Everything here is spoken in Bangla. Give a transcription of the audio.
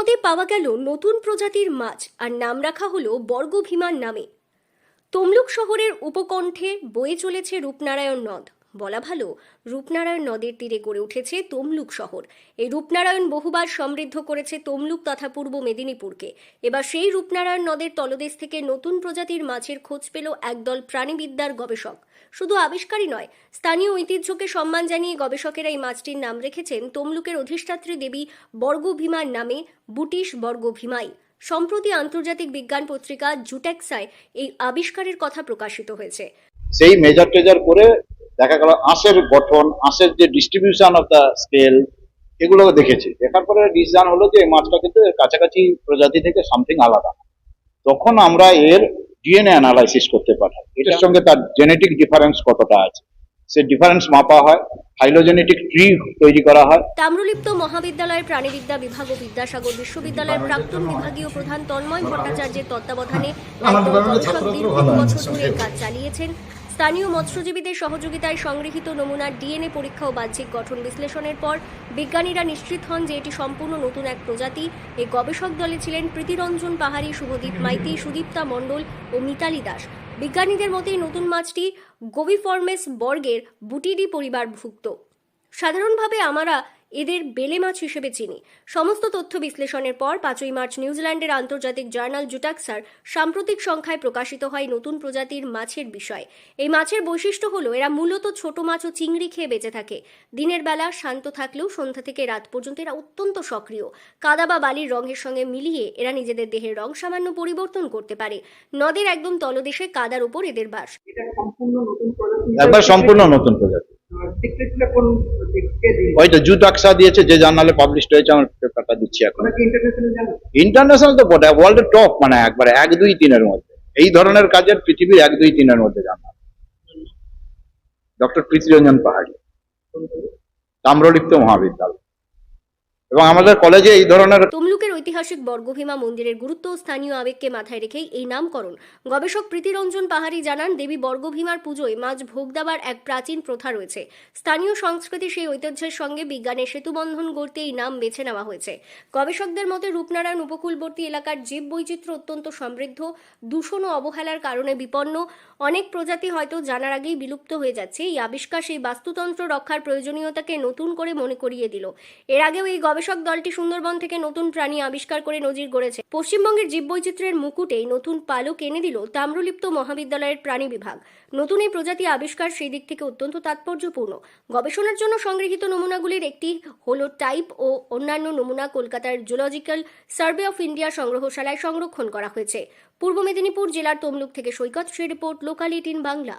নদে পাওয়া গেল নতুন প্রজাতির মাছ আর নাম রাখা হলো বর্গভীমার নামে। তমলুক শহরের উপকণ্ঠে বয়ে চলেছে রূপনারায়ণ নদ। বলা ভালো, রূপনারায়ণ নদের তীরে গড়ে উঠেছে তমলুক শহর। এই রূপনারায়ণ বহুবার সমৃদ্ধ করেছে তমলুক তথা পূর্ব মেদিনীপুরকে। এবার সেই রূপনারায়ণ নদের তলদেশ থেকে নতুন প্রজাতির মাছের খোঁজ পেল একদল প্রাণীবিদ্যার গবেষক। শুধু আবিষ্কারই নয়, স্থানীয় ঐতিহ্যকে সম্মান জানিয়ে গবেষকেরা এই মাছটির নাম রেখেছেন তমলুকের অধিষ্ঠাত্রী দেবী বর্গভীমার নামে, বুটিশ বর্গভীমাই। সম্প্রতি আন্তর্জাতিক বিজ্ঞান পত্রিকা জুটেক্সায় এই আবিষ্কারের কথা প্রকাশিত হয়েছে। সেই মেজার টেজার করে দেখা গেল আঁশের গঠন, আঁশের যে ডিস্ট্রিবিউশন অফ দ্য স্কেল, এগুলো দেখেছি। দেখার পরে ডিসিশন হলো যে এই মাছটা কিন্তু এর কাছাকাছি প্রজাতি থেকে সামথিং আলাদা। তখন আমরা এর ডিএনএ অ্যানালাইসিস করতে পাঠাই, এটার সঙ্গে তার জেনেটিক ডিফারেন্স কতটা আছে সে ডিফারেন্স মাপা হয়, ফাইলোজেনেটিক ট্রি তৈরি করা হয়। তাম্রলিপ্ত মহাবিদ্যালয়ের প্রাণীবিদ্যা বিভাগ ও বিদ্যাসাগর বিশ্ববিদ্যালয়ের প্রাক্তন বিভাগীয় প্রধান তন্ময় ভট্টাচার্যের তত্ত্বাবধানে গবেষক দীর্ঘ বছর ধরে কাজ চালিয়েছেন। স্থানীয় মৎস্যজীবীদের সহযোগিতায় সংগৃহীত নমুনার ডিএনএ পরীক্ষা ও বাহ্যিক গঠন বিশ্লেষণের পর বিজ্ঞানীরা নিশ্চিত হন যে এটি সম্পূর্ণ নতুন এক প্রজাতি। এই গবেষক দলে ছিলেন প্রীতিরঞ্জন পাহাড়ি, শুভদীপ মাইতি, সুদীপ্তা মণ্ডল ও মিতালি দাস। বিজ্ঞানীদের মতে নতুন মাছটি গোবিফর্মেস বর্গের বুটিডি পরিবারভুক্ত। সাধারণভাবে আমরা এদের বেলে মাছ হিসেবে চিনি। সমস্ত তথ্য বিশ্লেষণের পর 5ই মার্চ নিউজিল্যান্ডের আন্তর্জাতিক জার্নাল জুটাক্সার সাম্প্রতিক সংখ্যায় প্রকাশিত হয় নতুন প্রজাতির মাছের বিষয়। এই মাছের বৈশিষ্ট্য হলো এরা মূলত ছোট মাছ ও চিংড়ি খেয়ে বেঁচে থাকে। দিনের বেলা শান্ত থাকলেও সন্ধ্যা থেকে রাত পর্যন্ত এরা অত্যন্ত সক্রিয়। কাদা বা বালির রঙের সঙ্গে মিলিয়ে এরা নিজেদের দেহের রং সামান্য পরিবর্তন করতে পারে। নদের একদম তলদেশে কাদার উপর এদের বাস। একবার সম্পূর্ণ নতুন প্রজাতি। হয়তো জুটাক্সা দিয়েছে, যে জার্নালে পাবলিশ হয়েছে, আমার পেপারটা দিচ্ছি এখন। ইন্টারন্যাশনাল তো বটে, ওয়ার্ল্ডের টপ, মানে একবারে 1, 2, 3-এর মধ্যে এই ধরনের কাজের পৃথিবীর 1, 2, 3-এর মধ্যে জার্নাল। ডক্টর প্রীতিরঞ্জন পাহাড়ি, তাম্রলিপ্ত মহাবিদ্যালয়। এবং আমাদের কলেজে এই ধরনের তমলুকের ঐতিহাসিক বর্গভীমা মন্দিরের গুরুত্ব ও স্থানীয় আবেগকে মাথায় রেখেই এই নামকরণ। গবেষক প্রীতিরঞ্জন পাহাড়ি জানান, দেবী বর্গভীমার পুজোয় মাছ ভোগ দেওয়ার এক প্রাচীন প্রথা রয়েছে। স্থানীয় সংস্কৃতি সেই ঐতিহ্যের সঙ্গে বিজ্ঞানের সেতুবন্ধন গড়তে এই নাম বেছে নেওয়া হয়েছে। গবেষকদের মতে রূপনারায়ণ উপকূলবর্তী এলাকার জীববৈচিত্র্য অত্যন্ত সমৃদ্ধ, দূষণ ও অবহেলার কারণে বিপন্ন। অনেক প্রজাতি হয়তো জানার আগেই বিলুপ্ত হয়ে যাচ্ছে। এই আবিষ্কার সেই বাস্তুতন্ত্র রক্ষার প্রয়োজনীয়তাকে নতুন করে মনে করিয়ে দিল। এর আগেও এই গবেষক দলটি সুন্দরবন থেকে নতুন প্রাণী আবিষ্কার করে নজির গড়েছে। পশ্চিমবঙ্গের জীববৈচিত্র্যের মুকুটে নতুন পালক এনে দিল তাম্রলিপ্ত মহাবিদ্যালয়ের প্রাণী বিভাগ। নতুন এই প্রজাতি আবিষ্কার সেই দিক থেকে অত্যন্ত তাৎপর্যপূর্ণ। গবেষণার জন্য সংগৃহীত নমুনাগুলির একটি হলো টাইপ ও অন্যান্য নমুনা কলকাতার জুলজিক্যাল সার্ভে অফ ইন্ডিয়া সংগ্রহশালায় সংরক্ষণ করা হয়েছে। পূর্ব মেদিনীপুর জেলার তমলুক থেকে সৈকত রিপোর্ট, লোকাল 18 বাংলা।